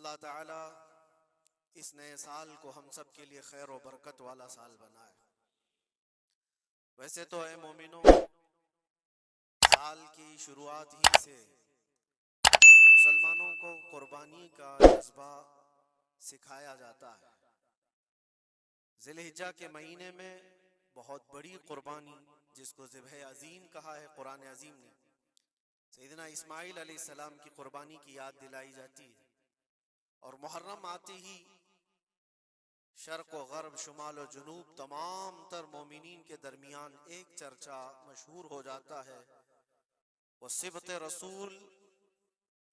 अल्लाह ताला इस नए साल को हम सब के लिए खैर और बरकत वाला साल बनाए। वैसे तो है मोमिनों, साल की शुरुआत ही से मुसलमानों को कुर्बानी का जज्बा सिखाया जाता है। ज़िलहिज्जा के महीने में बहुत बड़ी कुर्बानी, जिसको ज़िब्ह अज़ीम कहा है कुरान अज़ीम ने, सैयदना इस्माइल अलैहिस्सलाम की कुर्बानी की याद दिलाई जाती है। और मुहर्रम आते ही शर्क़ व ग़र्ब, शुमाल व जुनूब, तमाम तर मोमिनीन के दरमियान एक चर्चा मशहूर हो जाता है, वो सिबत रसूल,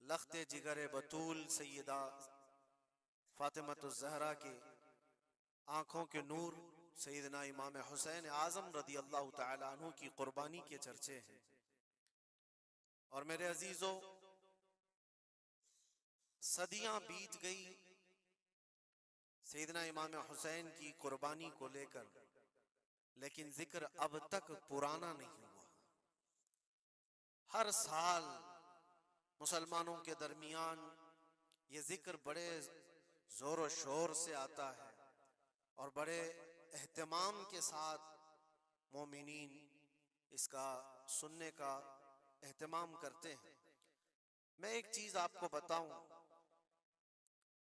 लख्ते जिगर बतूल सैयदा फ़ातिमतुज़ ज़हरा के आँखों के नूर सैयदना इमाम हुसैन आज़म रदी अल्लाह तआला अन्हु की कुर्बानी के चर्चे हैं। और मेरे अजीजों, सदियां बीत गई सैयदना इमाम हुसैन की कुर्बानी को लेकर, लेकिन जिक्र अब तक पुराना नहीं हुआ। हर साल मुसलमानों के दरमियान ये जिक्र बड़े जोर और शोर से आता है और बड़े एहतमाम के साथ मोमिनीन इसका सुनने का एहतमाम करते हैं। मैं एक चीज आपको बताऊं,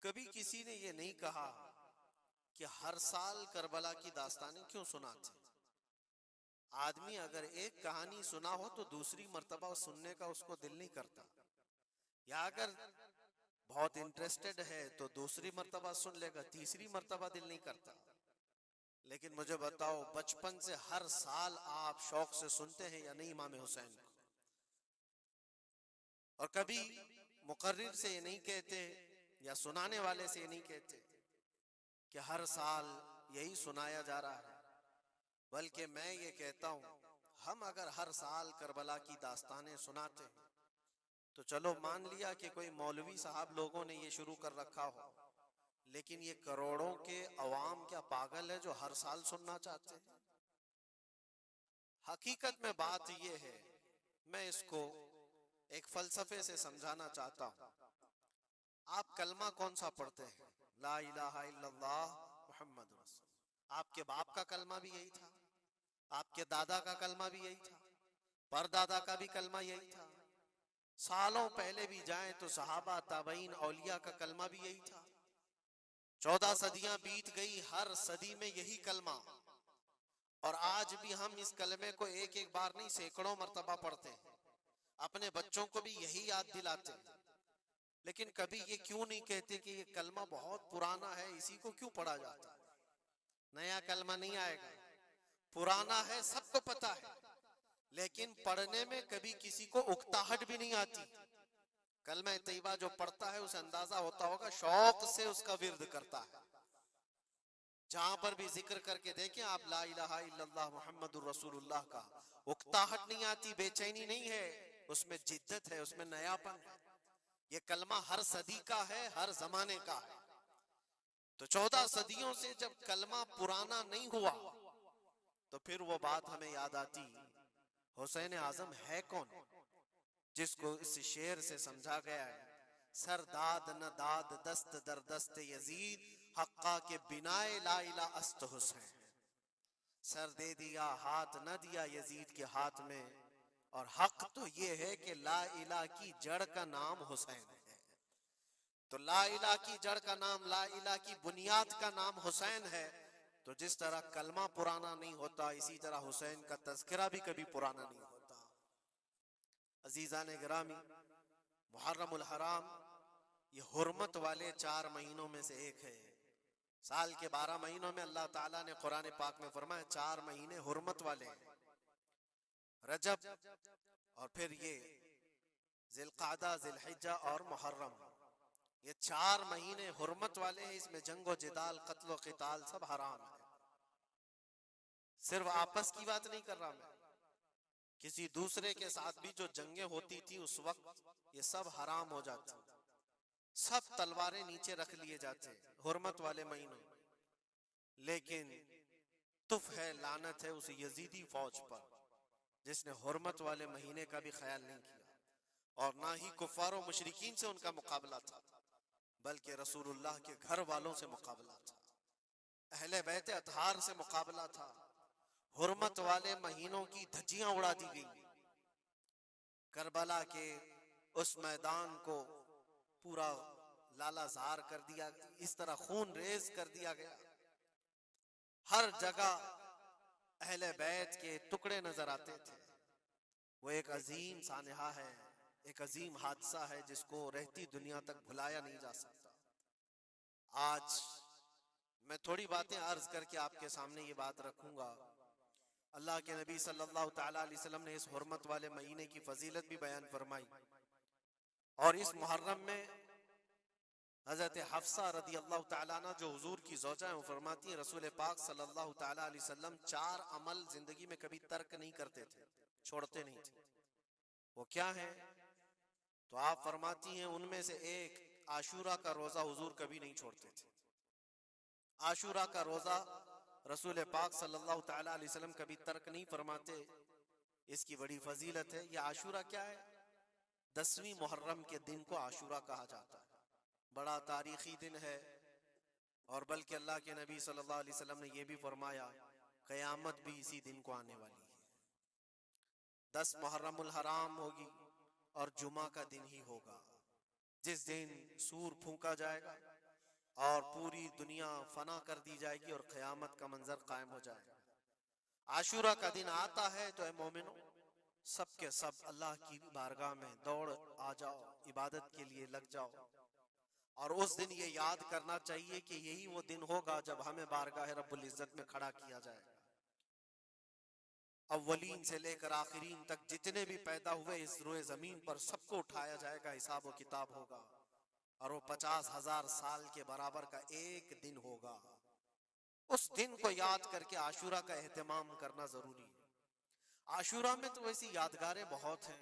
कभी किसी ने ये नहीं कहा कि हर साल करबला की दास्तानें क्यों सुनाते। आदमी अगर एक कहानी सुना हो तो दूसरी मर्तबा सुनने का उसको दिल नहीं करता, या अगर बहुत इंटरेस्टेड है तो दूसरी मर्तबा सुन लेगा, तीसरी मर्तबा दिल नहीं करता। लेकिन मुझे बताओ, बचपन से हर साल आप शौक से सुनते हैं या नहीं इमाम हुसैन को? और कभी मुकर्रिर से ये नहीं कहते या सुनाने वाले से ये नहीं कहते कि हर साल यही सुनाया जा रहा है, बल्कि मैं ये कहता हूं, हम अगर हर साल करबला की दास्तानें सुनाते हैं तो चलो मान लिया कि कोई मौलवी साहब लोगों ने ये शुरू कर रखा हो, लेकिन ये करोड़ों के अवाम क्या पागल है जो हर साल सुनना चाहते हैं? हकीकत में बात ये है, मैं इसको एक फलसफे से समझाना चाहता हूं। आप कलमा कौन सा पढ़ते हैं? ला इलाहा इल्लल्लाह मुहम्मद रसूल। आपके बाप का कलमा भी यही था, आपके दादा का कलमा भी यही था, परदादा का भी कलमा यही था। सालों पहले भी जाएं तो सहाबा, ताबईन, औलिया का कलमा भी यही था। 14 सदियां बीत गई, हर सदी में यही कलमा। और आज भी हम इस कलमे को एक एक बार नहीं, सैकड़ों मर्तबा पढ़ते हैं, अपने बच्चों को भी यही याद दिलाते हैं। लेकिन कभी ये क्यों नहीं कहते कि ये कलमा बहुत पुराना है, इसी को क्यों पढ़ा जाता है? नया कलमा नहीं आएगा, पुराना है सबको पता है, लेकिन पढ़ने में कभी किसी को उकताहट भी नहीं आती। कलमा तैयबा जो पढ़ता है उसे अंदाजा होता होगा, शौक से उसका विर्द करता है। जहां पर भी जिक्र करके देखें आप ला इलाहा इल्लल्लाह मुहम्मदुर रसूलुल्लाह का, उकताहट नहीं आती, बेचैनी नहीं है, उसमें जिद्दत है, उसमें नयापन है। ये कलमा हर सदी का है, हर जमाने का है। तो 14 सदियों से जब कलमा पुराना नहीं हुआ तो फिर वो बात हमें याद आती, हुसैन आजम है कौन, जिसको इस शेर से समझा गया है, सर दाद न दाद दस्त दर दस्त यजीद, हक्का के बिनाए ला इला अस्त हुसैन। सर दे दिया हाथ न दिया यजीद के हाथ में, और हक तो ये है कि ला इला की जड़ का नाम हुसैन है। तो ला इला की जड़ का नाम, ला इला की बुनियाद का नाम हुसैन है। तो जिस तरह कलमा पुराना नहीं होता, इसी तरह हुसैन का तज़किरा भी कभी पुराना नहीं होता। अजीज़ान गिरामी, मुहर्रमुल हराम ये हुर्मत वाले 4 महीनों में से एक है। साल के 12 महीनों में अल्लाह ताला ने कुरान पाक में फरमाया 4 महीने हुर्मत वाले हैं, रजब और फिर ये जिलकादा, जिलहिज्जा और मुहर्रम, ये 4 महीने हुर्मत वाले हैं। इसमें जंगो जिदाल, कत्ल क़िताल सब हराम है। सिर्फ आपस की बात नहीं कर रहा मैं, किसी दूसरे के साथ भी जो जंगें होती थी उस वक्त ये सब हराम हो जाती, सब तलवारें नीचे रख लिए जाते हुर्मत वाले महीनों। लेकिन तुफ है, लानत है उस यजीदी फौज पर जिसने हुर्मत वाले महीने का भी ख्याल नहीं किया, और ना ही कुफार और मुशरिकीन से उनका मुकाबला था, बल्कि रसूलुल्लाह के घर वालों से मुकाबला था, अहले बैत अतहार से मुकाबला था। हुर्मत वाले महीनों की धज्जियां उड़ा दी गई। करबला के उस मैदान को पूरा लालाजार कर दिया, इस तरह खून रेज कर दिया गया। हर जगह अहले बैत के टुकड़े नजर आते थे। वो एक अजीम सानहा है, एक अजीम हादसा है जिसको रहती दुनिया तक भुलाया नहीं जा सकता। आज मैं थोड़ी बातें अर्ज करके आपके सामने ये बात रखूंगा। अल्लाह के नबी सल्लल्लाहु तआला अलैहि वसल्लम ने इस हुर्मत वाले महीने की फजीलत भी बयान फरमाई। और इस मुहर्रम में हजरत हफ्सा रदी अल्लाह तआला अन्हा जो हुजूर की ज़ौजा हैं, वो फरमाती हैं रसूल पाक सल्लल्लाहु तआला अलैहि वसल्लम 4 अमल जिंदगी में कभी तर्क नहीं करते थे, छोड़ते नहीं थे। वो क्या है? तो आप फरमाती हैं उनमें से एक आशूरा का रोजा हुजूर कभी नहीं छोड़ते थे। आशूरा का रोजा रसूल पाक सल्लल्लाहु तआला अलैहि वसल्लम कभी तर्क नहीं फरमाते। इसकी बड़ी फजीलत है। यह आशूरा क्या है? 10वीं मुहर्रम के दिन को आशूरा कहा जाता है। बड़ा तारीखी दिन है। और बल्कि अल्लाह के नबी सल्लल्लाहु अलैहि वसल्लम ने यह भी फरमाया कयामत भी इसी दिन को आने वाली है। 10 मुहर्रमुल हराम होगी और जुमा का दिन ही होगा, जिस दिन सूर फूंका जाएगा और पूरी दुनिया फना कर दी जाएगी और क़यामत का मंजर कायम हो जाएगा। आशूरा का दिन आता है तो ऐ मोमिनो, सब के सब अल्लाह की बारगाह में दौड़ आ जाओ, इबादत के लिए लग जाओ। और उस दिन ये याद करना चाहिए कि यही वो दिन होगा जब हमें बारगाह रब्बुल इज्जत में खड़ा किया जाएगा। अव्वलीन से लेकर आखिरीन तक जितने भी पैदा हुए इस रोए जमीन पर सबको उठाया जाएगा, हिसाब व किताब होगा। और वो 50,000 साल के बराबर का एक दिन होगा। उस दिन को याद करके आशूरा का एहतमाम करना जरूरी है। आशूरा में तो वैसी यादगारें बहुत हैं।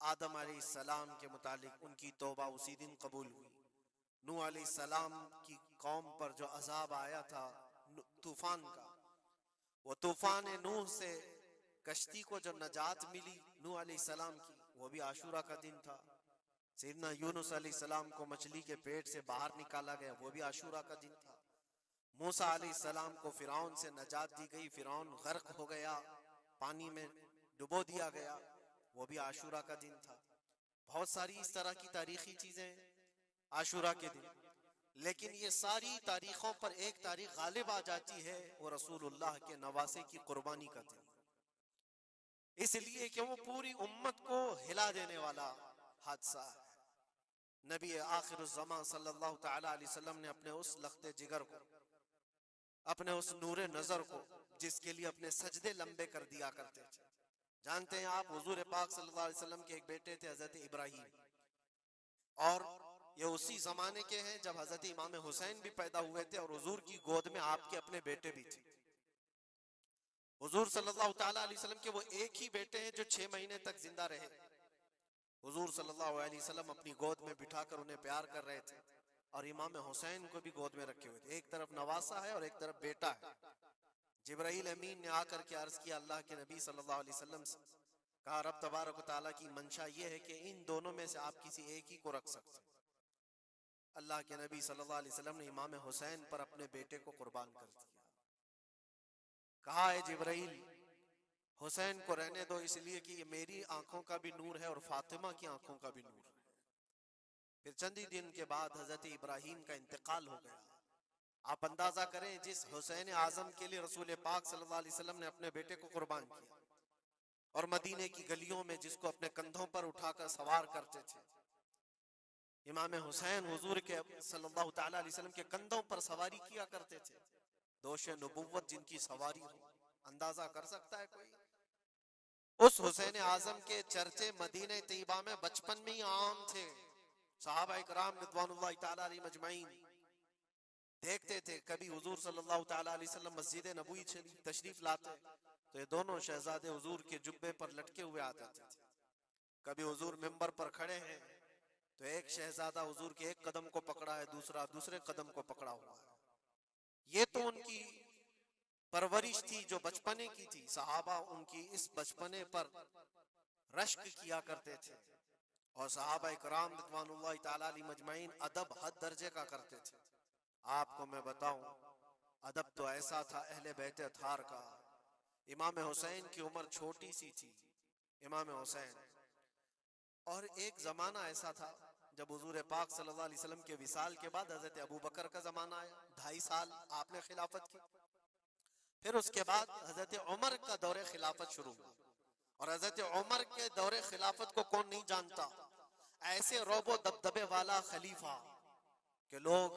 आदम अलैहिस्सलाम के मुतालिक उनकी तौबा उसी दिन कबूल हुई। नूह अलैहिस्सलाम की कौम पर जो अजाब आया था तूफान का, वो तूफान नूह से कश्ती को जो नजात मिली नूह अलैहिस्सलाम की, वो भी आशूरा का दिन था। सैयदना यूनुस अलैहिस्सलाम को मछली के पेट से बाहर निकाला गया, वो भी आशूरा का दिन था। मूसा अलैहिस्सलाम को फिरौन से नजात दी गई, फिरौन गर्क हो गया, पानी में डुबो दिया गया, वो भी आशूरा का दिन था। बहुत सारी इस तरह की तारीखी चीजें आशूरा के दिन। लेकिन ये सारी तारीखों पर एक तारीख गालिब आ जाती है, वो रसूलुल्लाह के नवासे की कुर्बानी का दिन। इसलिए कि वो पूरी उम्मत को हिला देने वाला हादसा है। नबी आखिरुज़्ज़मा सल्लल्लाहु तआला अलैहि वसल्लम ने अपने उस लख्ते जिगर को, अपने उस नूरे नजर को, जिसके लिए अपने सजदे लंबे कर दिया करते थे। जानते हैं आप, हुजूर पाक सल्लल्लाहु अलैहि वसल्लम के एक बेटे थे हजरत इब्राहीम, और ये उसी जमाने के हैं जब हजरत इमाम हुसैन भी पैदा हुए थे और हुजूर की गोद में आपके अपने बेटे भी थे। हुजूर सल्लल्लाहु तआला अलैहि वसल्लम के वो एक ही बेटे हैं जो 6 महीने तक जिंदा रहे। हुजूर सल्लल्लाहु अलैहि वसल्लम अपनी गोद में बिठाकर उन्हें प्यार कर रहे थे और इमाम हुसैन को भी गोद में रखे हुए थे। एक तरफ नवासा है और एक तरफ बेटा है। जिब्राइल अमीन ने आकर के अर्ज किया अल्लाह के नबी सल्लल्लाहु अलैहि वसल्लम से, कहा रब तबारक व तआला की मंशा ये है कि इन दोनों में से आप किसी एक ही को रख सकते। अल्लाह के नबी सल्लल्लाहु अलैहि वसल्लम ने इमाम हुसैन पर अपने बेटे को कुर्बान कर दिया। कहा है जिब्राइल, हुसैन को रहने दो, इसलिए कि ये मेरी आंखों का भी नूर है और फातिमा की आंखों का भी नूर है। फिर चंद ही दिन के बाद हजरत इब्राहीम का इंतकाल हो गया। आप अंदाजा करें, जिस हुसैन आजम के लिए रसूल पाक सल्लल्लाहु अलैहि वसल्लम ने अपने बेटे को कुर्बान किया और मदीने की गलियों में जिसको अपने कंधों पर उठाकर सवार करते थे, इमाम हुसैन हुजूर के सल्लल्लाहु तआला अलैहि वसल्लम के कंधों पर सवारी किया करते थे। दोष नबुव्वत जिनकी सवारी हो, अंदाजा कर सकता है कोई? उस हुसैन आजम के चर्चे मदीने तैयबा में बचपन में ही आम थे। सहाबा इकराम रिज़वानुल्लाहि तआला अलैहिम अजमईन देखते थे, कभी हुजूर सल्लल्लाहु तआला अलैहि वसल्लम मस्जिद नबवी तशरीफ लाते तो ये दोनों शहजादे हुजूर के जुब्बे पर लटके हुए आते थे। कभी हुजूर मिंबर पर खड़े हैं तो एक शहजादा हुजूर के एक कदम को पकड़ा है, दूसरा दूसरे कदम को पकड़ा हुआ है। ये तो उनकी परवरिश थी जो बचपने की थी। सहाबा उनकी इस बचपने पर रश्क किया करते थे और सहाबा इकराम रिज़वानुल्लाहि ताला अलैहिम अजमईन अदब हद दर्जे का करते थे। आपको मैं बताऊं, अदब तो ऐसा था अहले बैत अथहार का। इमाम हुसैन की उम्र छोटी सी थी, इमाम हुसैन। और एक जमाना ऐसा था जब हुजूर पाक सल्लल्लाहु अलैहि वसल्लम के विसाल के बाद हजरत अबू बकर का जमाना आया, 2.5 साल आपने खिलाफत की। फिर उसके बाद हजरत उमर का दौरे खिलाफत शुरू हुआ। और हजरत उमर के दौरे खिलाफत को कौन नहीं जानता, ऐसे रोबो दबदबे वाला खलीफा के लोग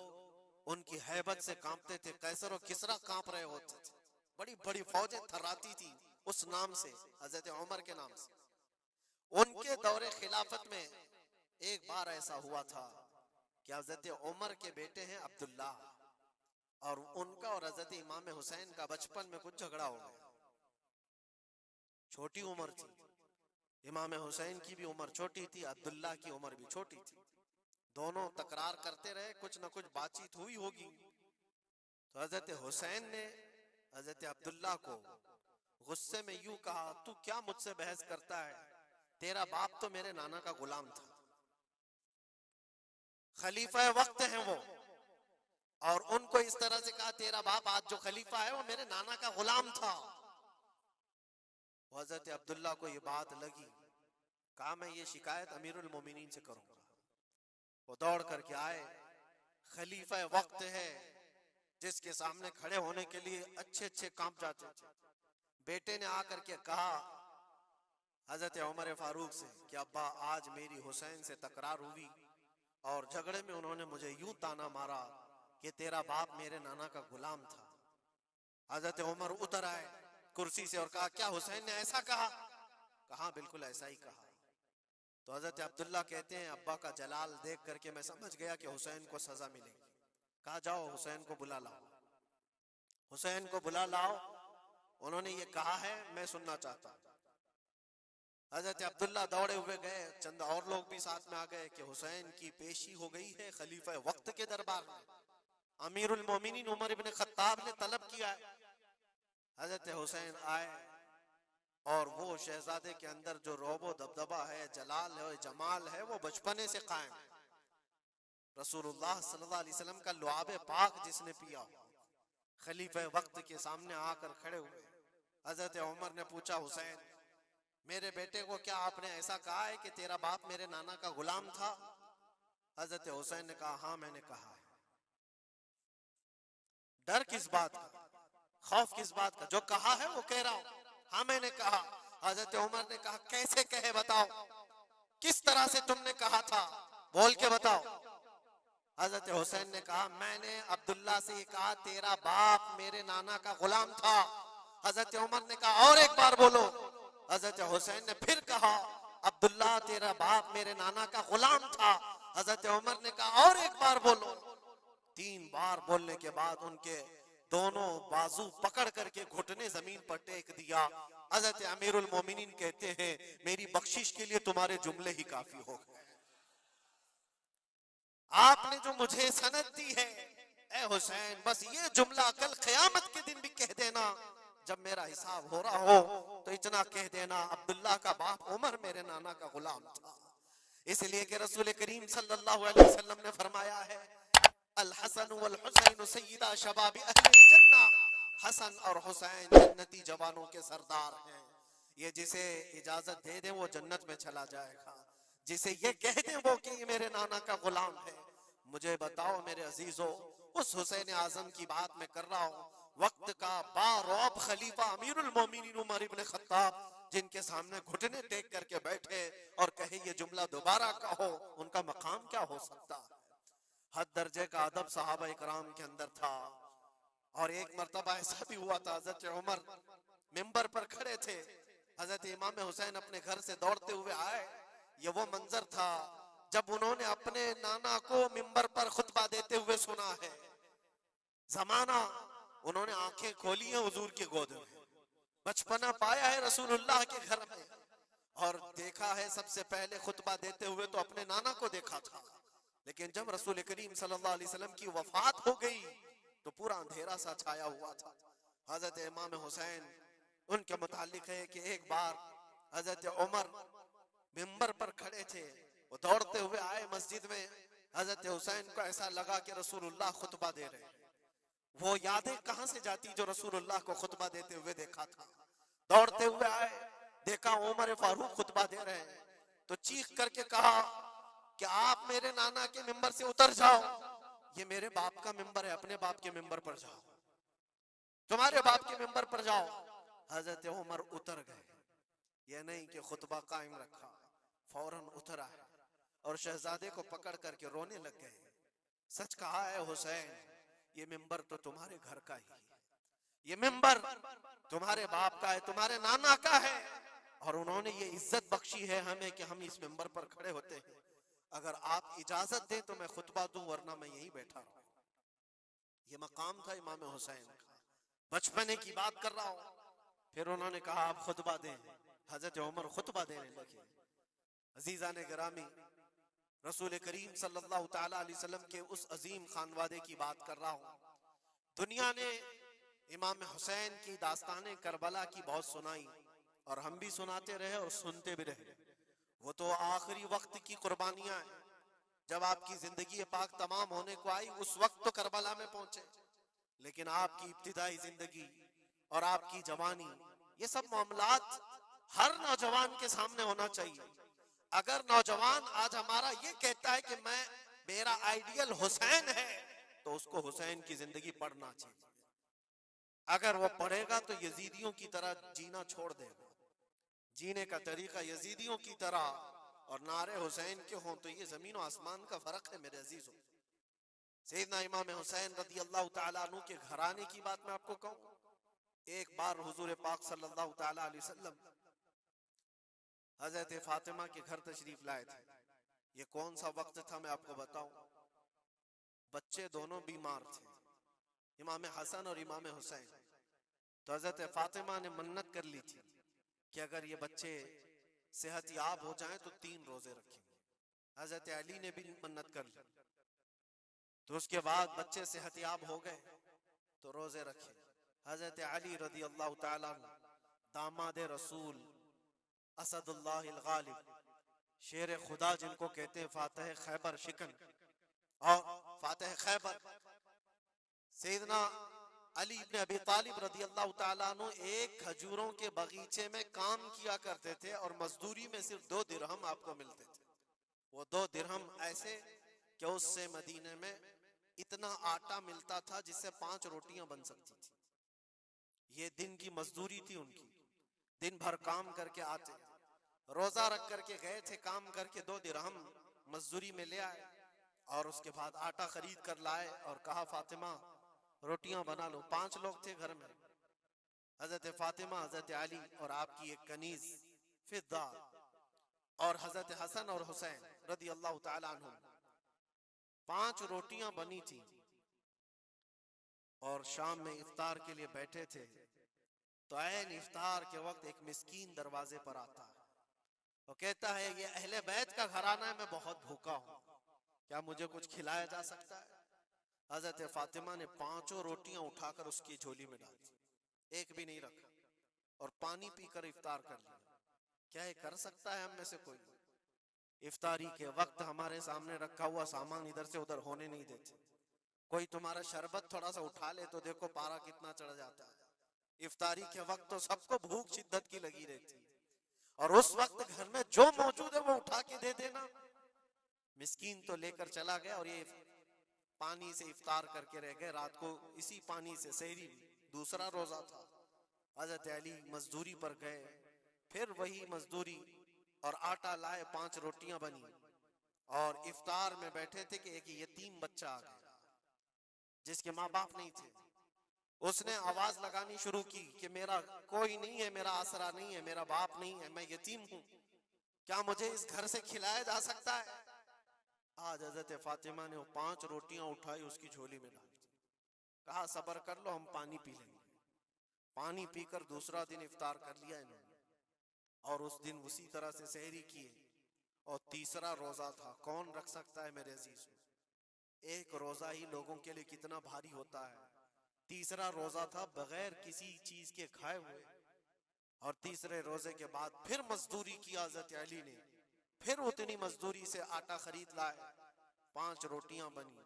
उनकी हैबत से कांपते थे। कैसर और किसरा कांप रहे होते थे, बड़ी बड़ी फौजें थर्राती थी उस नाम से, हजरत उमर के नाम से। उनके दौरे खिलाफत में एक बार ऐसा हुआ था कि हजरत उमर के बेटे हैं अब्दुल्ला, और उनका और हजरत इमाम हुसैन का बचपन में कुछ झगड़ा हो गया। छोटी उम्र थी, इमाम हुसैन की भी उम्र छोटी थी, अब्दुल्ला की उम्र भी छोटी थी। दोनों तकरार करते रहे, कुछ न कुछ बातचीत हुई होगी। तो हजरत हुसैन ने हजरत अब्दुल्ला को गुस्से में यूं कहा, तू क्या मुझसे बहस करता है, तेरा बाप तो मेरे नाना का गुलाम था, खलीफा वक्त है वो। और उनको इस तरह से कहा, तेरा बाप आज जो खलीफा है वो मेरे नाना का गुलाम था। हजरत अब्दुल्ला को ये बात लगी, कहा मैं ये शिकायत अमीरुल मोमिनीन से करूंगा। वो दौड़ करके आए, खलीफा वक्त है जिसके सामने खड़े होने के लिए अच्छे अच्छे कांप जाते थे। बेटे ने आकर के कहा हजरत उमर फारूक से कि अब्बा आज मेरी हुसैन से तकरार हुई और झगड़े में उन्होंने मुझे यूं ताना मारा कि तेरा बाप मेरे नाना का गुलाम था। हजरत उमर उतर आए कुर्सी से और कहा, क्या हुसैन ने ऐसा कहा? कहा बिल्कुल ऐसा ही कहा। तो हजरत अब्दुल्ला कहते हैं, अब्बा का जलाल देख करके मैं समझ गया कि हुसैन को सजा मिलेगी। कहा जाओ हुसैन को बुला लाओ, हुसैन को बुला लाओ, उन्होंने ये कहा है मैं सुनना चाहता हूं। हजरत अब्दुल्ला दौड़े हुए गए, चंद और लोग भी साथ में आ गए कि हुसैन की पेशी हो गई है खलीफा वक्त के दरबार में। अमीरुल मोमिनीन उमर इब्न खत्ताब ने तलब किया है। हजरत हुसैन आए और वो शहजादे के अंदर जो रोबो दबदबा है, जलाल है, जमाल है, वो बचपने से कायम है। रसूलुल्लाह सल्लल्लाहु अलैहि वसल्लम का लुआब पाक जिसने पिया, खलीफा वक्त के सामने आकर खड़े हुए। हजरत उमर ने पूछा, हुसैन मेरे बेटे को क्या आपने ऐसा कहा है कि तेरा बाप मेरे नाना का गुलाम था? हजरत हुसैन ने कहा, हाँ मैंने कहा है। डर किस बात का, खौफ किस बात का, जो कहा है वो कह रहा हूं, हाँ मैंने कहा। हजरत उमर ने कहा, कैसे कहे बताओ, किस तरह से तुमने कहा था, बोल के बताओ। हजरत हुसैन ने कहा, मैंने अब्दुल्ला से ये कहा तेरा बाप मेरे नाना का गुलाम था। हजरत उमर ने कहा, और एक बार बोलो। हजरत हुसैन ने फिर कहा, अब्दुल्ला तेरा बाप मेरे नाना का गुलाम था। हजरत उमर ने कहा, और एक बार बोलो। 3 बार बोलने के बाद उनके दोनों बाजू पकड़ करके घुटने जमीन पर टेक दिया। हजरत अमीरुल मोमिनीन कहते हैं, मेरी बख्शिश के लिए तुम्हारे जुमले ही काफी हो गए। आपने जो मुझे सनद दी है ए हुसैन, बस ये जुमला कल क़यामत के दिन भी कह देना, जब मेरा हिसाब हो रहा हो तो इतना कह देना, अब्दुल्ला का बाप उमर मेरे नाना का गुलाम था। इसलिए कि रसूल करीम सल्लल्लाहु अलैहि वसल्लम ने फरमाया है, अल हसन वल हुसैन सय्यदा शबाब अहलिल जन्नह, हसन और हुसैन जन्नती जवानों के सरदार हैं। ये जिसे इजाजत दे दे वो जन्नत में चला जाएगा, जिसे ये कह दे वो कि ये मेरे नाना का गुलाम है। मुझे बताओ मेरे अजीजों, उस हुसैन आजम की बात मैं कर रहा हूँ, वक्त का बारौब खलीफा अमीरुल मोमिनीन उमर इब्न खत्ताब, जिनके सामने घुटने टेक करके बैठे और कहे ये जुमला दोबारा कहो, उनका मकाम क्या हो सकता है? हद दर्जे का अदब सहाबा इकराम के अंदर था। और एक मर्तबा ऐसा भी हुआ था, हजरत उमर मिंबर पर खड़े थे, हजरत इमाम हुसैन अपने घर से दौड़ते हुए आए। ये वो मंजर था जब उन्होंने अपने नाना को मिंबर पर खुतबा देते हुए सुना है। जमाना उन्होंने आंखें खोली हैं हुजूर की गोद में, बचपना पाया है रसूलुल्लाह के घर में, और देखा है सबसे पहले खुतबा देते हुए तो अपने नाना को देखा था। लेकिन जब रसूल करीम सल्लल्लाहु अलैहि वसल्लम की वफात हो गई तो पूरा अंधेरा सा छाया हुआ था। हजरत इमाम हुसैन, उनके मुतालिक है कि एक बार हजरत उमर मिंबर पर खड़े थे वो दौड़ते हुए आए मस्जिद में। हजरत हुसैन को ऐसा लगा कि रसूलुल्लाह खुतबा दे रहे हैं। वो यादें कहां से जाती जो रसूलुल्लाह को खुतबा देते हुए देखा था। दौड़ते हुए आए, देखा उमर फारूक खुतबा दे रहे हैं, तो चीख करके कहा कि आप मेरे नाना के मिंबर से उतर जाओ, ये मेरे बाप का मिंबर है, अपने बाप के मिंबर पर जाओ, तुम्हारे बाप के मिंबर पर जाओ। हजरत उमर उतर गए, ये नहीं कि खुतबा कायम रखा, फौरन उतर आए और शहजादे को पकड़ करके रोने लग गए। सच कहा है हुसैन, ये मिंबर तो तुम्हारे घर का ही है, ये मिंबर तुम्हारे बाप का है, तुम्हारे नाना का है, और उन्होंने ये इज्जत बख्शी है हमें कि हम इस मिंबर पर खड़े होते हैं। अगर आप इजाजत दें तो मैं खुतबा दूं, वरना मैं यहीं बैठा रहूं। ये मकाम था इमाम हुसैन का, बचपने की बात कर रहा हूं। फिर उन्होंने कहा आप खुतबा दें। हजरत उमर खुतबा देने लगे। अजीजा ने गिरामी, रसूल करीम सल्लल्लाहु ताला अलैहि वसल्लम के उस अजीम खानवादे की बात कर रहा हूं। दुनिया ने इमाम हुसैन की दास्ताने करबला की बहुत सुनाई, और हम भी सुनाते रहे और सुनते भी रहे। वो तो आखिरी वक्त की कुर्बानियां हैं। जब आपकी जिंदगी पाक तमाम होने को आई, उस वक्त तो करबला में पहुंचे, लेकिन आपकी इब्तिदाई जिंदगी और आपकी जवानी, ये सब मामलात हर नौजवान के सामने होना चाहिए। अगर नौजवान आज हमारा ये कहता है कि मैं, मेरा आइडियल हुसैन है, तो उसको हुसैन की जिंदगी पढ़ना चाहिए। अगर वो पढ़ेगा तो यजीदियों की तरह जीना छोड़ देगा। जीने का तरीका यजीदियों की तरह और नारे हुसैन के हों तो ये जमीन और आसमान का फर्क है मेरे अजीजों। सैयदना इमाम हुसैन रज़ी अल्लाह ताला अन्हु के घराने की बात मैं आपको कहूं। एक बार हुजूर पाक सल्लल्लाहु ताला अलैहि वसल्लम हजरत फातिमा के घर तशरीफ लाए थे। ये कौन सा वक्त था मैं आपको बताऊं। बच्चे दोनों बीमार थे, इमाम हसन और इमाम हुसैन। तो हजरत फातिमा ने मन्नत कर ली थी कि अगर ये बच्चे सेहतयाब हो जाएं तो 3 रोजे रखेंगे। हजरत अली ने भी मन्नत कर ली। तो उसके बाद बच्चे सेहतयाब हो गए तो रोजे रखे। हजरत अली रज़ी अल्लाह ताला अन्हु, दामाद रसूल, असदुल्लाह गालिब, शेर खुदा जिनको कहते हैं, फातह खैबर शिकन और फातह खैबर, सैयदना अली इब्न अबी तालिब रज़ी अल्लाह ताला अन्हु एक खजूरों के बगीचे में काम किया करते थे और मजदूरी में सिर्फ 2 दिरहम आपको मिलते थे। वो 2 दिरहम ऐसे कि उससे मदीने में इतना आटा मिलता था जिससे 5 रोटियां बन सकती थी। ये दिन की मजदूरी थी उनकी। दिन भर काम करके आते, रोजा रख करके गए थे, काम करके 2 दिरहम मजदूरी में ले आए और उसके बाद आटा खरीद कर लाए और कहा फातिमा रोटियां बना लो। 5 लोग थे घर में, हजरत फातिमा, हजरत अली और आपकी एक कनीज फिद्दा और हजरत हसन और हुसैन रज़ी अल्लाह ताला अन्हुम। 5 रोटियां बनी थी और शाम में इफ्तार के लिए बैठे थे। तो ऐन इफ्तार के वक्त एक मिस्कीन दरवाजे पर आता है और कहता है ये अहले बैत का घराना है, मैं बहुत भूखा हूं, क्या मुझे कुछ खिलाया जा सकता है। हजरत फातिमा ने 5 रोटियां उठाकर उसकी झोली में डाल दी, एक भी नहीं रखा, और पानी पीकर इफ्तार कर लिया। क्या ये कर सकता है हम में से कोई? इफ्तारी के वक्त हमारे सामने रखा हुआ सामान इधर से उधर होने नहीं देते। कोई तुम्हारा शरबत थोड़ा सा उठा ले तो देखो पारा कितना चढ़ जाता है। इफ्तारी के वक्त तो सबको भूख शिद्दत की लगी रहती है, और उस वक्त घर में जो मौजूद है वो उठा के दे देना। मिस्कीन तो लेकर चला गया और ये पानी से इफ्तार करके रह गए। रात को इसी पानी से सहरी, दूसरा रोजा था। हजरत अली मजदूरी पर गए, फिर वही मजदूरी और आटा लाए, 5 रोटियां बनी और इफ्तार में बैठे थे कि एक यतीम बच्चा आ गया जिसके माँ बाप नहीं थे। उसने आवाज लगानी शुरू की कि मेरा कोई नहीं है, मेरा आसरा नहीं है, मेरा बाप नहीं है, मैं यतीम हूं, क्या मुझे इस घर से खिलाया जा सकता है? आज हजरत फातिमा ने वो 5 रोटियां उठाई, उसकी झोली में डाल दी, कहा सब्र कर लो, हम पानी पी लेंगे। पानी पीकर दूसरा दिन इफ्तार कर लिया इन्होंने, और उस दिन उसी तरह से सहरी किए। और तीसरा रोजा था। कौन रख सकता है मेरे अजीज? एक रोजा ही लोगों के लिए कितना भारी होता है। तीसरा रोजा था बगैर किसी चीज के खाए हुए। और तीसरे रोजे के बाद फिर मजदूरी की हजरत अली ने फिर उतनी मजदूरी से आटा खरीद लाए, 5 रोटियां बनी।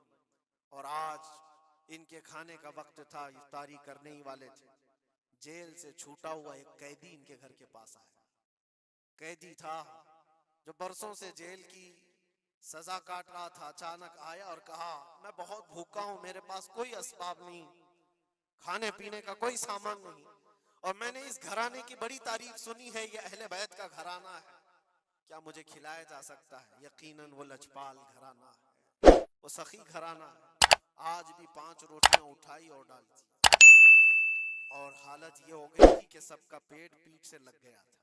और आज इनके खाने का वक्त था, इफ्तारी करने ही वाले थे। जेल से छूटा हुआ एक कैदी इनके घर के पास आया। कैदी था जो बरसों से जेल की सजा काट रहा था। अचानक आया और कहा, मैं बहुत भूखा हूं, मेरे पास कोई असबाब नहीं, खाने पीने का कोई सामान नहीं, और मैंने इस घराने की बड़ी तारीफ सुनी है, ये अहले बैत का घराना है, क्या मुझे खिलाया जा सकता है? यकीनन वो लजपाल घराना है, वो सखी घराना है। आज भी 5 रोटियां उठाई और डाल दी, और हालत ये हो गई थी कि सबका पेट पीठ से लग गया था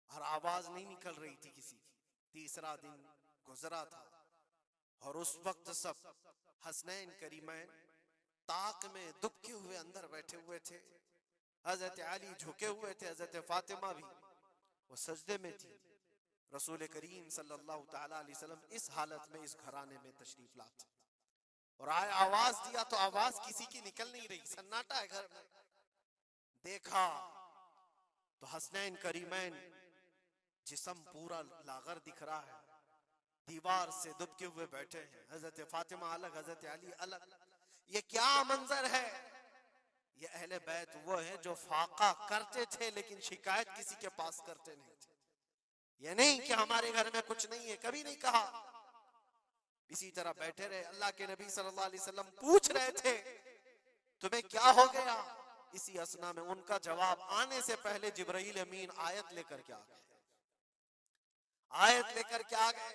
और आवाज नहीं निकल रही थी किसी की। तीसरा दिन गुजरा था और उस वक्त सब हसनैन करीमैन ताक में दुबके हुए अंदर बैठे हुए थे। हजरत अली झुके हुए थे, हजरत फातिमा भी वो सजदे में थी। रसूल करीम सल्लल्लाहु तआला अलैहि वसल्लम इस हालत में इस घराने में तशरीफ लाते और आए, आवाज दिया तो आवाज किसी की निकल नहीं रही, सन्नाटा है घर में। देखा तो हसनैन करीमैन जिस्म पूरा लागर दिख रहा है, दीवार से दुबके हुए बैठे हैं, हजरत फातिमा अलग, हजरत अली अलग। ये क्या मंजर है? ये अहले बैत वो है जो फाका करते थे लेकिन शिकायत किसी के पास करते नहीं थे। ये नहीं कि हमारे घर में कुछ नहीं है, कभी नहीं कहा। इसी तरह बैठे रहे। अल्लाह के नबी सल्लल्लाहु अलैहि वसल्लम पूछ रहे थे, तुम्हें क्या हो गया? इसी असना में उनका जवाब आने से पहले जिब्राइल अमीन आयत लेकर के आ गए। आयत लेकर के आ गए,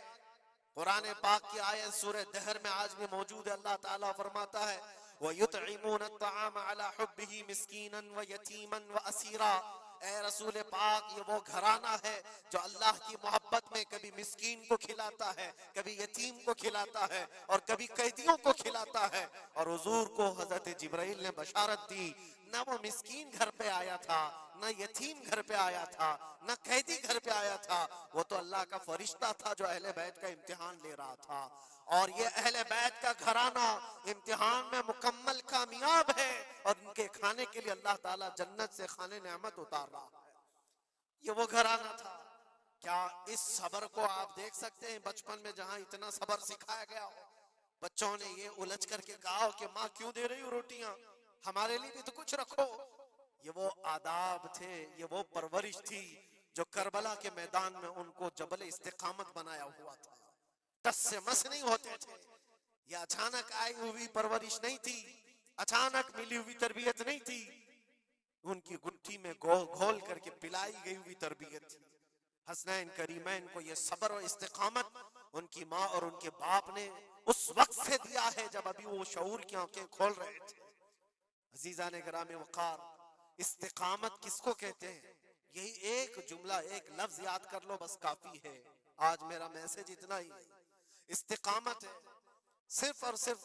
कुरान पाक की आयत सूरह दहर में आज भी मौजूद है। अल्लाह ताला फरमाता है, वयुतइमून अत्तआम अला हुब्बिही मिस्कीनन व यतीमन व असीरा। ए रसूल पाक, ये वो घराना है जो अल्लाह की मोहब्बत में कभी मिस्कीन को खिलाता है, कभी यतीम को खिलाता है और कभी कैदियों को खिलाता है। और हुजूर को हजरत जिब्राइल ने बशारत दी, न वो मिस्कीन घर पे आया था, न यतीम घर पे आया था, न कैदी घर पे आया था, वो तो अल्लाह का फरिश्ता था जो अहले बैत का इम्तिहान ले रहा था। और ये अहले बैत का घराना इम्तिहान में मुकम्मल कामयाब है और इनके खाने के लिए अल्लाह ताला जन्नत से खाने नेमत उतार रहा है। ये वो घराना था। क्या इस सबर को आप देख सकते हैं? बचपन में जहां इतना सबर सिखाया गया हो, बच्चों ने ये उलझ करके कहा हो कि माँ क्यों दे रही हो रोटियां, हमारे लिए भी तो कुछ रखो। ये वो आदाब थे, ये वो परवरिश थी जो करबला के मैदान में उनको जबल इस्तिकामत बनाया हुआ था। टस से मस नहीं होते थे। ये अचानक आई हुई परवरिश नहीं थी, अचानक मिली हुई तरबियत नहीं थी, उनकी गुट्ठी में घोल करके पिलाई गई हुई तरबियत थी। हसनैन करीमैन को ये सब्र और इस्तिकामत उनकी माँ और उनके बाप ने उस वक्त से दिया है जब अभी वो शऊर की आंखें खोल रहे थे। अजीजा ने ग्राम वकार, इस्तिकामत किसको कहते हैं? यही एक जुमला, एक लफ्ज याद कर लो, बस काफी है। आज मेरा मैसेज इतना ही है। इस्तिकामत है सिर्फ और सिर्फ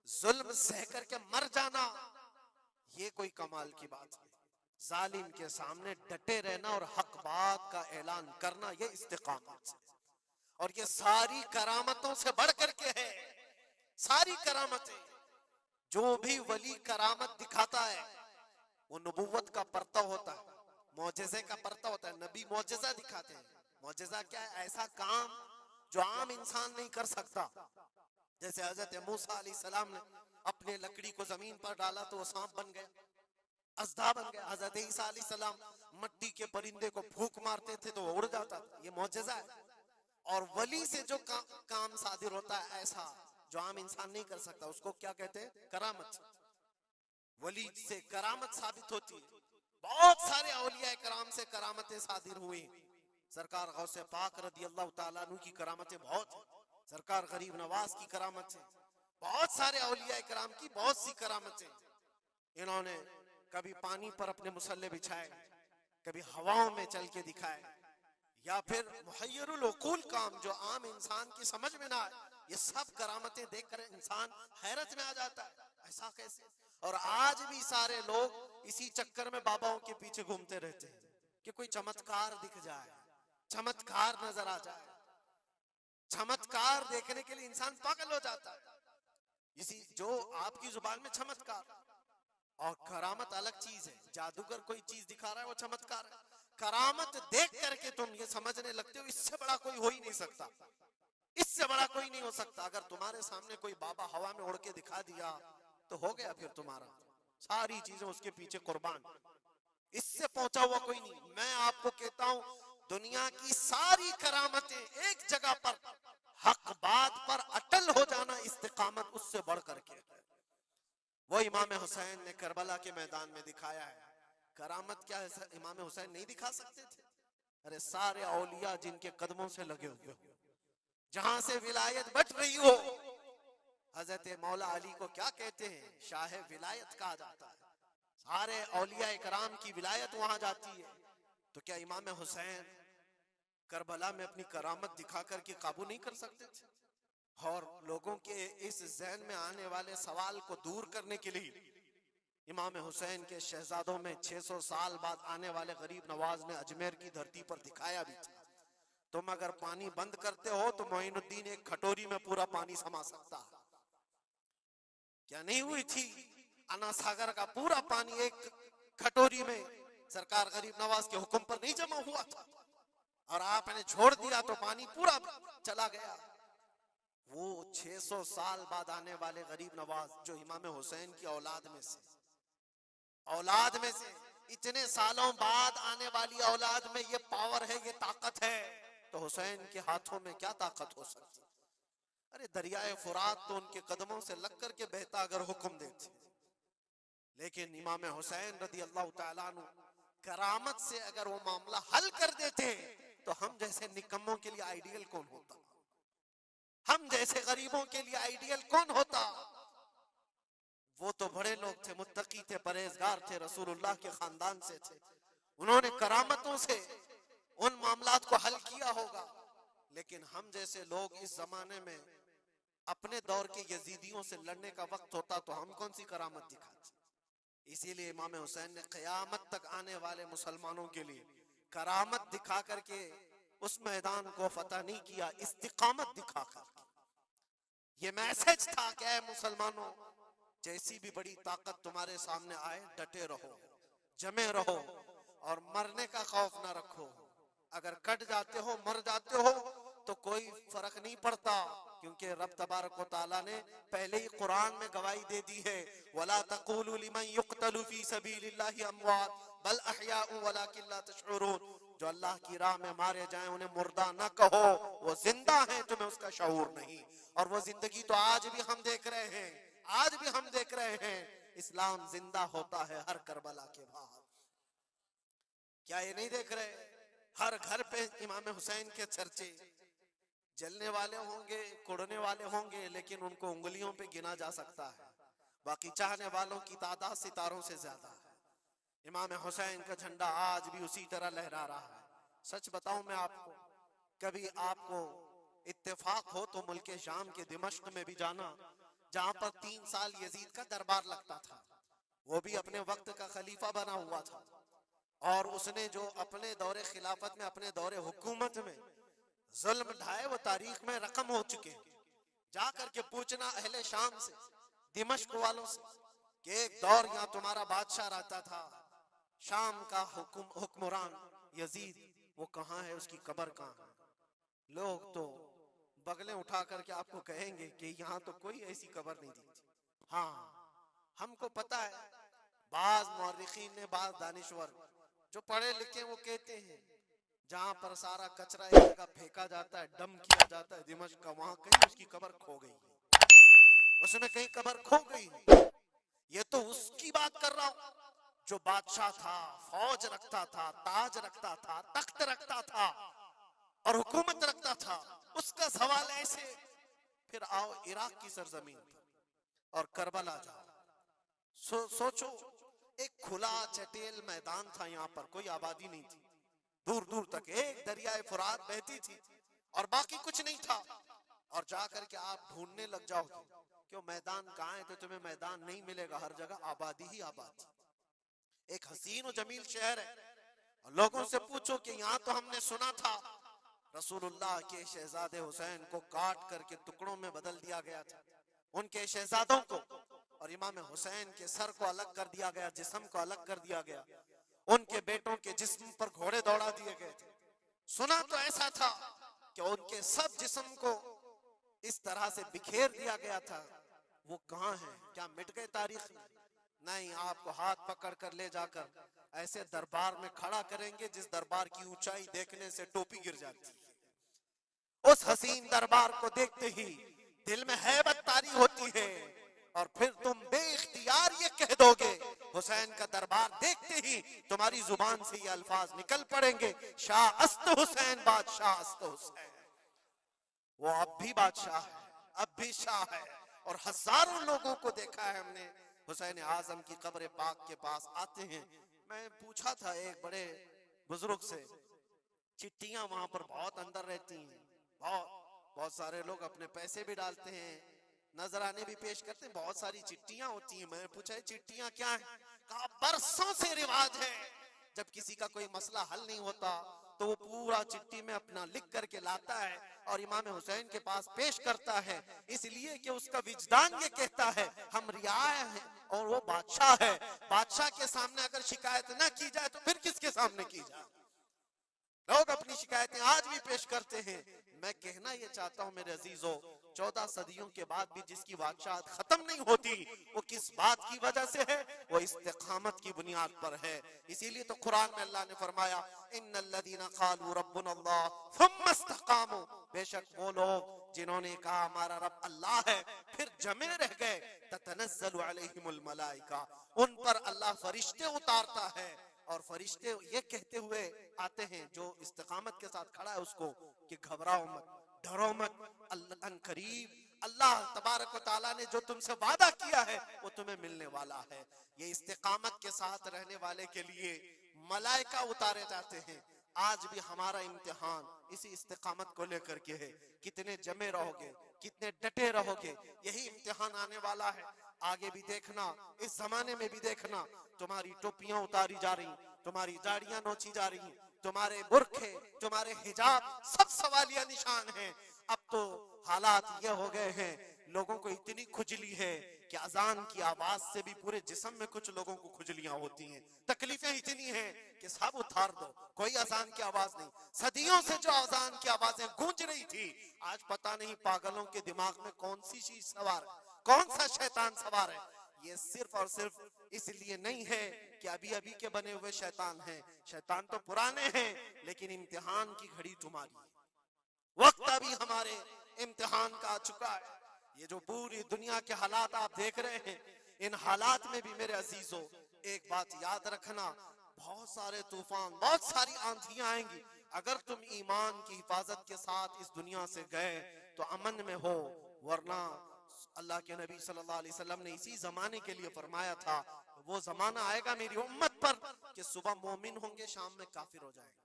जुल्म सह करके मर जाना, ये कोई कमाल की बात है। जालिम के सामने डटे रहना और हक बात का ऐलान करना, ये इस्तिकामत है। और ये सारी करामतों से बढ़ करके है। सारी करामतें, जो भी वली करामत दिखाता है वो नबूवत का पर्ता होता है, मौजज़े का पर्ता होता है। नबी मौजज़ा दिखाते हैं। मौजज़ा क्या है? ऐसा काम जो आम इंसान नहीं कर सकता। जैसे हजरत मूसा अलैहिस्सलाम ने अपने लकड़ी को जमीन पर डाला तो वो सांप बन गया, अज़दा बन गया। हजरत ईसा अलैहिस्सलाम मट्टी के परिंदे को फूंक मारते थे तो वो उड़ जाता था। ये मौजज़ा है। और वली से जो काम सादिर होता है ऐसा जो आम इंसान नहीं कर सकता, उसको क्या कहते हैं? करामत। वली से करामत साबित होती है। बहुत सारे औलिया कराम से करामतें सादिर हुई। सरकार गौसे पाक रदी अल्लाह ताला अन्हु की करामतें बहुत हैं। सरकार गरीब नवाज की करामत है। बहुत सारे औलिया कराम की बहुत सी करामतें। इन्होंने कभी पानी पर अपने मुसल्ले बिछाए, कभी हवाओं में चल के दिखाए, या फिर मुहय्यरुल उकूल काम जो आम इंसान की समझ में ना आए, ये सब करामतें देखकर इंसान हैरत में आ जाता है, ऐसा कैसे? और आज भी सारे लोग इसी चक्कर में बाबाओं के पीछे घूमते रहते हैं कि कोई चमत्कार दिख जाए, चमत्कार नजर आ जाए। चमत्कार देखने के लिए इंसान पागल हो जाता है। इसी जो आपकी जुबान में चमत्कार और करामत अलग चीज है। जादूगर कोई चीज दिखा रहा है वो चमत्कार है। करामत देख करके तुम ये समझने लगते हो इससे बड़ा कोई हो ही नहीं सकता, इससे बड़ा कोई नहीं हो सकता। अगर तुम्हारे सामने कोई बाबा हवा में उड़ के दिखा दिया तो हो गया फिर तुम्हारा, सारी चीजें उसके पीछे कुर्बान, इससे पहुंचा हुआ कोई नहीं। मैं आपको कहता हूं दुनिया की सारी करामतें एक जगह पर हक बात पर अटल हो जाना, इस्तिकामत उससे बढ़ करके। वो इमाम हुसैन ने करबला के मैदान में दिखाया है। करामत क्या है इमाम हुसैन नहीं दिखा सकते थे? अरे सारे औलिया जिनके कदमों से लगे हुए हो, जहां से विलायत बच रही हो, हजरत मौला अली को क्या कहते हैं? शाह विलायत कहा जाता है। सारे औलिया इकराम की विलायत वहां जाती है। तो क्या इमाम हुसैन करबला में अपनी करामत दिखा करके काबू नहीं कर सकते थे? और लोगों के इस जहन में आने वाले सवाल को दूर करने के लिए इमाम हुसैन के शहजादों में 600 साल बाद आने वाले गरीब नवाज ने अजमेर की धरती पर दिखाया भी था। तुम अगर पानी बंद करते हो तो मोइनुद्दीन एक खटोरी में पूरा पानी समा सकता है। क्या नहीं हुई थी? अन्ना सागर का पूरा पानी एक खटोरी में सरकार गरीब नवाज के हुक्म पर नहीं जमा हुआ था, और आपने छोड़ दिया तो पानी पूरा चला गया। वो 600 साल बाद आने वाले गरीब नवाज जो इमाम हुसैन की औलाद में से इतने सालों बाद आने वाली औलाद में ये पावर है, ये ताकत है, तो हुसैन के हाथों में क्या ताकत हो सकती? अरे दरियाए फुरात तो उनके कदमों से लग करके बहता अगर हुक्म देते। लेकिन इमाम हुसैन रदी अल्लाह ताला अन्हु करामत से अगर वो मामला हल कर देते तो हम जैसे निकम्मों के लिए आइडियल कौन होता? हम जैसे गरीबों के लिए आइडियल कौन होता? वो तो बड़े लोग थे, मुत्तकी थे, परहेजगार थे, रसूलुल्लाह के खानदान से थे। उन्होंने करामतों से उन मामलात को हल किया होगा। लेकिन हम जैसे लोग इस जमाने में अपने दौर के यजीदियों से लड़ने का वक्त होता तो हम कौन सी करामत दिखाते? इसीलिए इमाम हुसैन ने क़यामत तक आने वाले मुसलमानों के लिए करामत दिखा करके उस मैदान को फतह नहीं किया, इस्तिकामत दिखा करके। ये मैसेज था कि ऐ मुसलमानों, जैसी भी बड़ी ताकत तुम्हारे सामने आए डटे रहो, जमे रहो, और मरने का खौफ ना रखो। अगर कट जाते हो, मर जाते हो तो कोई फर्क नहीं पड़ता, क्योंकि रब तबारक व तआला ने पहले ही कुरान में गवाही दे दी है, वला तक़ूलू लिमन युक़तलू फी सबीलिल्लाहि अमवात बल अहयाउ वलाकिन ला तशऊरून। जो अल्लाह की राह में मारे जाएं उन्हें मुर्दा न कहो, वो जिंदा हैं, तुम्हें उसका शऊर नहीं। और वो जिंदगी तो आज भी हम देख रहे हैं, आज भी हम देख रहे हैं। इस्लाम जिंदा होता है हर करबला के बाद। क्या ये नहीं देख रहे? हर घर पे इमाम हुसैन के चर्चे। जलने वाले होंगे, कुड़ने वाले होंगे, लेकिन उनको उंगलियों पे गिना जा सकता है। बाकी चाहने वालों की तादाद सितारों से ज्यादा है। इमाम हुसैन का झंडा आज भी उसी तरह लहरा रहा है। सच बताऊं मैं आपको, कभी आपको इत्तेफाक हो तो मुल्क शाम के दिमश्क में भी जाना, जहां पर 3 साल यजीद का दरबार लगता था। वो भी अपने वक्त का खलीफा बना हुआ था, और उसने जो अपने दौरे खिलाफत में, अपने दौरे हुकूमत में जुल्म ढाए वो तारीख में रकम हो चुके हैं। जा करके पूछना अहले शाम से, दिमश्क वालों से, कि एक दौर यहाँ तुम्हारा बादशाह रहता था, शाम का हुक्मरान यजीद, वो कहाँ है, उसकी कब्र कहाँ है? लोग तो बगलें उठा करके आपको कहेंगे कि यहाँ तो कोई ऐसी कब्र नहीं दिखती। हाँ, हमको पता है, बाज मुअर्रिखीन ने, बाज दानिश्वर जो पढ़े लिखे, वो कहते हैं जहां पर सारा कचरा एक जगह फेंका जाता है, डम किया जाता है दिमश्क का, वहां कहीं उसकी कब्र खो गई, उसमें कहीं कब्र खो गई। ये तो उसकी बात कर रहा हूं जो बादशाह था, फौज रखता था, ताज रखता था, तख्त रखता था और हुकूमत रखता था। उसका सवाल ऐसे। फिर आओ इराक की सरजमीन पर और करबला जाओ। सोचो, एक खुला चटेल मैदान था, यहाँ पर कोई आबादी नहीं थी, दूर दूर तक एक दरियाए फुरात बहती थी और बाकी कुछ नहीं था। और जाकर के आप ढूंढने लग जाओगे कि वो मैदान कहाँ है, तो तुम्हें मैदान नहीं मिलेगा, हर जगह आबादी ही आबादी। एक हसीन और जमील शहर है, और लोगों से पूछो कि यहाँ तो हमने सुना था रसूलुल्लाह के शहजादे हुसैन को काट करके टुकड़ों में बदल दिया गया था, उनके शहजादों को, और इमाम हुसैन के सर को अलग कर दिया गया, जिस्म को अलग कर दिया गया। उनके बेटों के जिस्म पर घोड़े दौड़ा दिए गए थे। सुना तो ऐसा था कि उनके सब जिस्म को इस तरह से बिखेर दिया गया था। वो कहाँ हैं? क्या मिट गए तारीख में? नहीं, आपको हाथ पकड़ कर ले जाकर ऐसे दरबार में खड़ा करेंगे जिस दरबार की ऊंचाई देखने से टोपी गिर जाती है। उस हसीन दरबार को देखते ही दिल में हैबत तारी होती है और फिर तुम बेइख्तियार ये कह दोगे, हुसैन का दरबार देखते ही तुम्हारी जुबान से ये अल्फाज निकल पड़ेंगे, शाह अस्त हुसैन, बादशाह अस्त हुसैन। वो अब भी बादशाह है, अब भी शाह है। और हजारों लोगों को देखा है हमने हुसैन आजम की कब्र पाक के पास आते हैं। मैं पूछा था एक बड़े बुजुर्ग से, चिट्ठियां वहां पर बहुत अंदर रहती हैं, बहुत सारे लोग अपने पैसे भी डालते हैं, नजराने भी पेश करते हैं, बहुत सारी चिट्ठियां होती हैं। मैंने पूछा चिट्ठियां क्या है? कहा बरसों से रिवाज है, जब किसी का कोई मसला हल नहीं होता तो वो पूरा चिट्ठी में अपना लिख करके लाता है और इमाम हुसैन के पास पेश करता है, इसलिए कि उसका विजदान ये कहता है हम रियाया हैं और वो बादशाह है। बादशाह के सामने अगर शिकायत ना की जाए तो फिर किसके सामने की जाए? लोग अपनी शिकायतें आज भी पेश करते हैं। मैं कहना ये चाहता हूं मेरे अजीजों, 14 सदियों के बाद भी जिसकी बादशाहत खत्म नहीं होती, वो किस बात की वजह से है? वो इस्तिकामत की बुनियाद पर है। इसीलिए तो कुरान में अल्लाह ने फरमाया, इन्नल्लज़ीना क़ालू रब्बुनल्लाह थुम्मा इस्तक़ामू, बेशक वो लोग जिन्होंने कहा हमारा रब अल्लाह है फिर जमे रह गए, ततनज़्ज़लु अलैहिमुल मलाइका, उन पर अल्लाह फरिश्ते उतारता है और फरिश्ते ये कहते हुए आते हैं जो इस्तिकामत के साथ खड़ा है उसको कि घबराओ मत, डरो मत, अन करीब अल्लाह तबारक व तआला ने जो तुमसे वादा किया है वो तुम्हें मिलने वाला है। ये इस्तिकामत के साथ रहने वाले के लिए मलाइका उतारे जाते हैं। आज भी हमारा इम्तिहान इसी इस्तिकामत को लेकर के है, कितने जमे रहोगे, कितने डटे रहोगे, यही इम्तिहान आने वाला है। आगे भी देखना, इस जमाने में भी देखना, तुम्हारी टोपियां उतारी जा रही, तुम्हारी दाढ़ियां नोची जा रही, तुम्हारे बुरखे, तुम्हारे हिजाब सब सवालिया निशान हैं। अब तो हालात ये हो गए हैं, लोगों को इतनी खुजली है कि अजान की आवाज से भी पूरे जिस्म में कुछ लोगों को खुजलियां होती हैं। तकलीफें इतनी हैं कि सब उतार दो, कोई अजान की आवाज नहीं। सदियों से जो अजान की आवाजें गूंज रही थी, आज पता नहीं पागलों के दिमाग में कौन सी चीज सवार है, कौन सा शैतान सवार है। ये सिर्फ और सिर्फ इसलिए नहीं है कि अभी अभी के बने हुए शैतान हैं, शैतान तो पुराने हैं, लेकिन इम्तिहान की घड़ी तुम्हारी है। वक्त अभी हमारे इम्तिहान का आ चुका है। ये जो पूरी दुनिया के हालात आप देख रहे हैं, इन हालात में भी मेरे अजीजों एक बात याद रखना, बहुत सारे तूफान, बहुत सारी आंधियां आएंगी। अगर तुम ईमान की हिफाजत के साथ इस दुनिया से गए तो अमन में हो, वरना अल्लाह के नबी सल्लल्लाहु अलैहि वसल्लम ने इसी जमाने के लिए फरमाया था, वो जमाना आएगा मेरी उम्मत पर कि सुबह मोमिन होंगे, शाम में काफिर हो जाएंगे।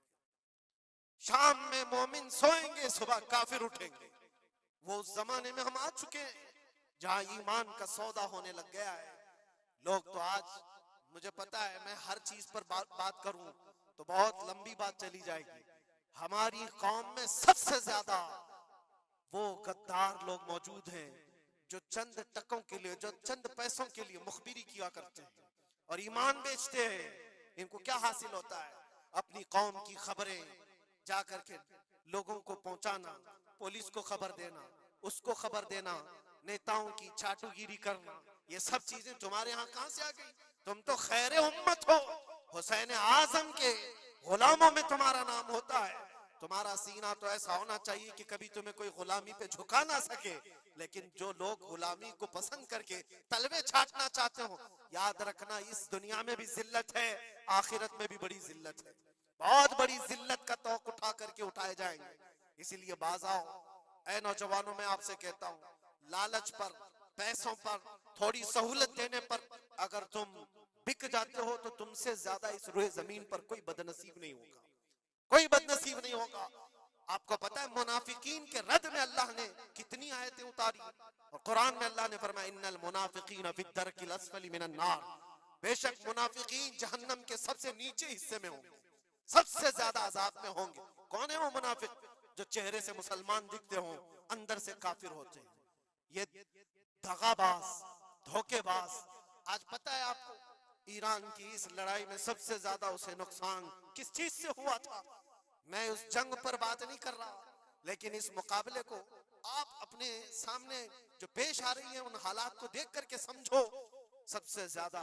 शाम में मोमिन सोएंगे, सुबह काफिर उठेंगे। वो उस जमाने में हम आ चुके हैं जहां ईमान का सौदा होने लग गया है। लोग तो आज, मुझे पता है मैं हर चीज पर बात करूं तो बहुत लंबी बात चली जाएगी। हमारी कौम में सबसे ज्यादा वो गद्दार लोग मौजूद हैं जो चंद टकों के लिए, जो चंद पैसों के लिए मुखबिरी किया करते हैं और ईमान बेचते हैं। इनको क्या हासिल होता है? अपनी कौम की खबरें जाकर के लोगों को पहुंचाना, पुलिस को खबर देना, उसको खबर देना, नेताओं की चाटुगिरी करना, ये सब चीजें तुम्हारे यहाँ कहां से आ गई? तुम तो खैर उम्मत हो, हुसैन आजम के गुलामों में तुम्हारा नाम होता है। तुम्हारा सीना तो ऐसा होना चाहिए कि कभी तुम्हें कोई गुलामी पे झुका ना सके। लेकिन जो लोग गुलामी को पसंद करके तलवे छाटना चाहते हो, याद रखना इस दुनिया में भी जिल्लत है, आखिरत में भी बड़ी जिल्लत है। बहुत बड़ी जिल्लत का तौक उठा करके उठाए जाएंगे। इसीलिए बाज आओ, ऐ नौजवानों, मैं आपसे कहता हूँ, लालच पर, पैसों पर, थोड़ी सहूलत देने पर अगर तुम बिक जाते हो तो तुमसे ज्यादा इस रूह जमीन पर कोई बदनसीब नहीं होगा, कोई बदनसीब नहीं होगा। आपको पता है मुनाफिकीन के रद में अल्लाह ने कितनी आयतें उतारी, और कुरान में अल्लाह ने फरमाया इन्नल मुनाफिकीन फी दरकिल अस्फली मिनन नार, बेशक मुनाफिकीन जहन्नम के सबसे नीचे हिस्से में होंगे, सबसे ज्यादा अजाब में होंगे। कौन है वो मुनाफिक? जो चेहरे से मुसलमान दिखते हो, अंदर से काफिर होते हैं। ये दगाबाज, धोखेबाज। आज पता है आपको ईरान की इस लड़ाई में सबसे ज्यादा उसे नुकसान किस चीज से हुआ था? मैं उस जंग पर बात नहीं कर रहा, लेकिन इस मुकाबले को आप अपने सामने जो पेश आ रही है उन हालात को देख करके समझो। सबसे ज्यादा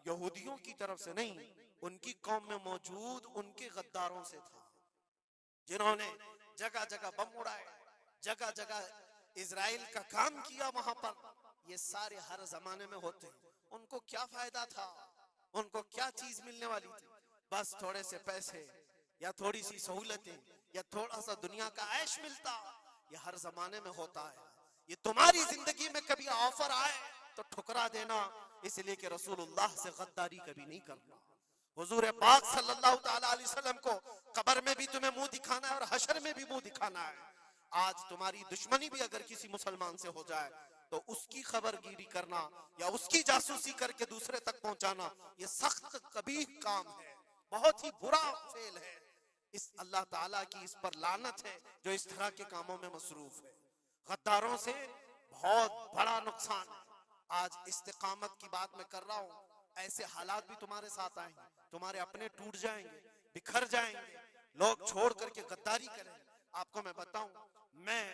यहूदियों की तरफ से नहीं, उनकी कौम में मौजूद उनके गद्दारों से था, जिन्होंने जगह जगह बम उड़ाए, जगह जगह इजराइल का काम किया वहां पर। ये सारे हर जमाने में होते हैं। उनको क्या फायदा था? उनको क्या चीज मिलने वाली थी? बस थोड़े से पैसे या थोड़ी सी सहूलतें या थोड़ा सा दुनिया का ऐश मिलता। ये हर जमाने में होता है। ये तुम्हारी जिंदगी में कभी ऑफर आए तो ठुकरा देना, इसलिए कि रसूलुल्लाह से गद्दारी कभी नहीं करना। हुजूर पाक सल्लल्लाहु ताला अलैहि वसल्लम को कब्र में भी तुम्हें मुंह दिखाना है और हशर में भी मुंह दिखाना है। आज तुम्हारी दुश्मनी भी अगर किसी मुसलमान से हो जाए तो उसकी खबरगिरी करना या उसकी जासूसी करके दूसरे तक पहुंचाना, ये सख्त कबीह काम है, बहुत ही बुरा फेल है। इस अल्लाह ताला की इस पर लानत है जो इस तरह के कामों में मसरूफ है। गद्दारों से बहुत बड़ा नुकसान है। आज इस्तिकामत की बात मैं कर रहा हूं, ऐसे हालात भी तुम्हारे साथ आएंगे, तुम्हारे अपने टूट जाएंगे, बिखर जाएंगे, लोग छोड़ करके गद्दारी करेंगे। आपको मैं बताऊं, मैं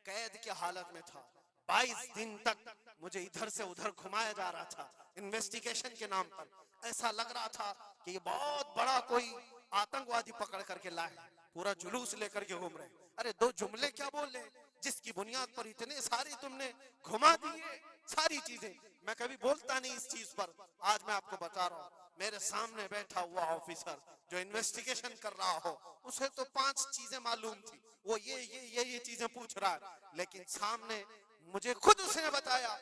कैद की हालत में था, 22 दिन तक मुझे इधर से उधर घुमाया जा रहा था इन्वेस्टिगेशन के नाम पर। ऐसा लग रहा था कि ये बहुत बड़ा कोई आतंकवादी पकड़ करके लाए, पूरा जुलूस लेकर के घूम रहे। अरे दो जुमले क्या बोले जिसकी बुनियाद पर इतने सारे तुमने घुमा दिए सारी चीजें। मैं कभी बोलता नहीं इस चीज पर, आज मैं आपको बता रहा हूँ। मेरे सामने बैठा हुआ ऑफिसर जो इन्वेस्टिगेशन कर रहा हो, उसे तो 5 चीजें मालूम थी, वो ये चीजें पूछ रहा है, लेकिन सामने मुझे खुद उसने बताया।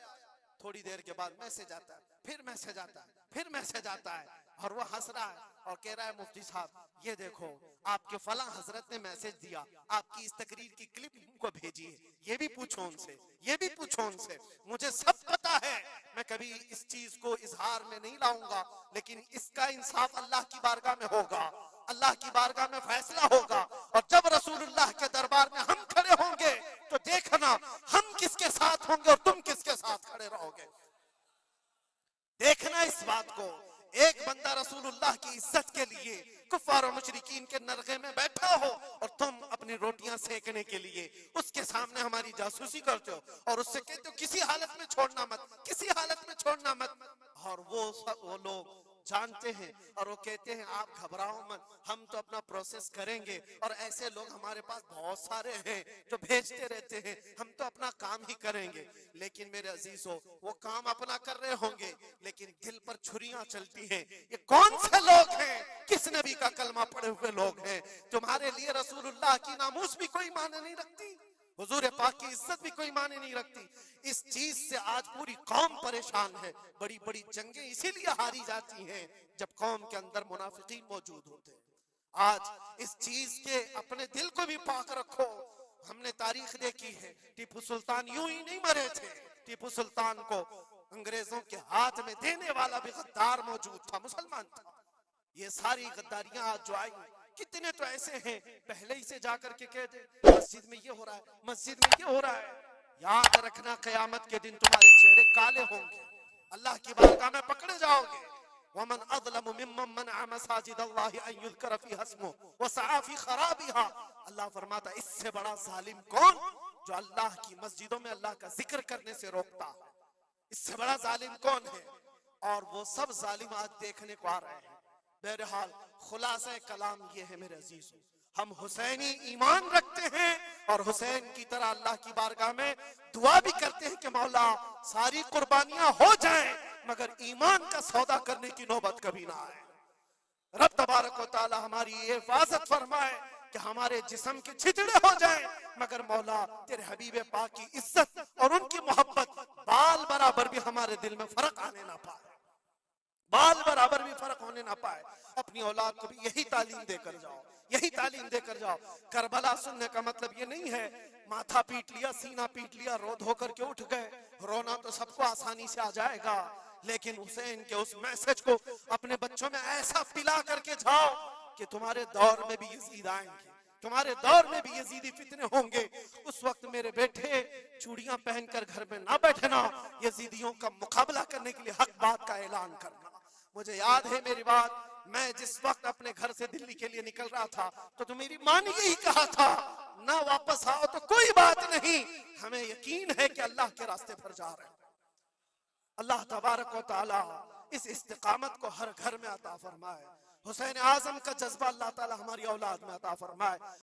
थोड़ी देर के बाद मैसेज आता है, फिर मैसेज आता है, फिर मैसेज आता है, और वो हंस रहा है और कह रहा है मुफ्ती साहब ये देखो आपके फला हजरत ने मैसेज दिया, आपकी इस तकरीर की क्लिप उनको भेजिए, ये भी पूछो उनसे, ये भी पूछो उनसे। मुझे सब पता है, मैं कभी इस चीज को इजहार में नहीं लाऊंगा, लेकिन इसका इंसाफ अल्लाह की बारगाह में होगा, अल्लाह की बारगाह में फैसला होगा। और जब रसूलुल्लाह के दरबार में हम खड़े होंगे तो देखना हम किसके साथ होंगे और तुम किसके साथ खड़े रहोगे। देखना इस बात को। एक बंदा रसूलुल्लाह की इज्जत के लिए कुफार और मुशरिकीन के नरगे में बैठा हो और तुम अपनी रोटियां सेकने के लिए उसके सामने हमारी जासूसी करते हो और उससे कहते हो किसी हालत में छोड़ना मत, किसी हालत में छोड़ना मत। और वो लोग जानते हैं और वो कहते हैं आप घबराओ मत, हम तो अपना प्रोसेस करेंगे। और ऐसे लोग हमारे पास बहुत सारे हैं जो भेजते रहते हैं, हम तो अपना काम ही करेंगे। लेकिन मेरे अजीजों, वो काम अपना कर रहे होंगे लेकिन दिल पर छुरियां चलती हैं। ये कौन से लोग हैं? किस नबी का कलमा पढ़े हुए लोग हैं? तुम्हारे लिए रसूलुल्लाह की नामूस भी कोई माने नहीं रखती, हुजूर पाक की इज्जत भी कोई माने नहीं रखती। इस चीज से आज पूरी कौम परेशान है। बड़ी बड़ी जंगें इसीलिए हारी जाती हैं जब कौम के अंदर मुनाफिकीन मौजूद होते हैं। आज इस चीज के अपने दिल को भी पाक रखो। हमने तारीख देखी है, टीपू सुल्तान यूं ही नहीं मरे थे। टीपू सुल्तान को अंग्रेजों के हाथ में देने वाला भी गद्दार मौजूद था, मुसलमान था। ये सारी गद्दारियां आज जो आई, कितने तो ऐसे हैं पहले ही से जाकर के कहते मस्जिद में ये हो रहा है, मस्जिद में ये हो रहा है। याद रखना क़यामत के दिन तुम्हारे चेहरे काले होंगे, अल्लाह की बारगाह में पकड़े जाओगे। वमन अज़लमु मिम्मन मनअ मसाजिदल्लाहि अन युज़करा फ़ीहा इस्मुहु व सआ फ़ी ख़राबिहा। अल्लाह फरमाता इससे बड़ा जालिम कौन जो अल्लाह की मस्जिदों में अल्लाह का जिक्र करने से रोकता है? इससे बड़ा जालिम कौन है? और वो सब जालिम आज देखने को आ रहे हैं। बहरहाल खुलासा कलाम ये है मेरे अजीजों, हम हुसैनी ईमान रखते हैं और हुसैन की तरह अल्लाह की बारगाह में दुआ भी करते हैं कि मौला सारी कुर्बानियां हो जाएं मगर ईमान का सौदा करने की नौबत कभी ना आए। रब तबारक व तआला हमारी हिफाजत फरमाए कि हमारे जिस्म के छितड़े हो जाएं मगर मौला तेरे हबीब पाक की इज्जत और उनकी मोहब्बत बाल बराबर भी हमारे दिल में फर्क आने ना पाए, बाल बराबर भी फर्क होने ना पाए। अपनी औलाद को भी यही तालीम देकर जाओ, यही तालीम देकर जाओ। करबला सुनने का मतलब ये नहीं है माथा पीट लिया, सीना पीट लिया, रो धो करके उठ गए। रोना तो सबको आसानी से आ जाएगा, लेकिन हुसैन के उस मैसेज को अपने बच्चों में ऐसा पिला करके जाओ कि तुम्हारे दौर में भी यजीद आएंगे, तुम्हारे दौर में भी यजीदी फितने होंगे। उस वक्त मेरे बेटे चूड़ियां पहनकर घर में ना बैठना, यजीदियों का मुकाबला करने के लिए हक बात का ऐलान करना। मुझे याद है मेरी बात, मैं जिस वक्त अपने घर से दिल्ली के लिए निकल रहा था तो मेरी माँ ने यही कहा था, ना वापस आओ तो कोई बात नहीं, हमें यकीन है कि अल्लाह के रास्ते पर जा रहे हैं। अल्लाह तबारक व तआला इस इस्तिकामत को हर घर में अता फरमाए। हुसैन आजम का जज्बा अल्लाह ताला हमारी औलाद में अता फरमाए।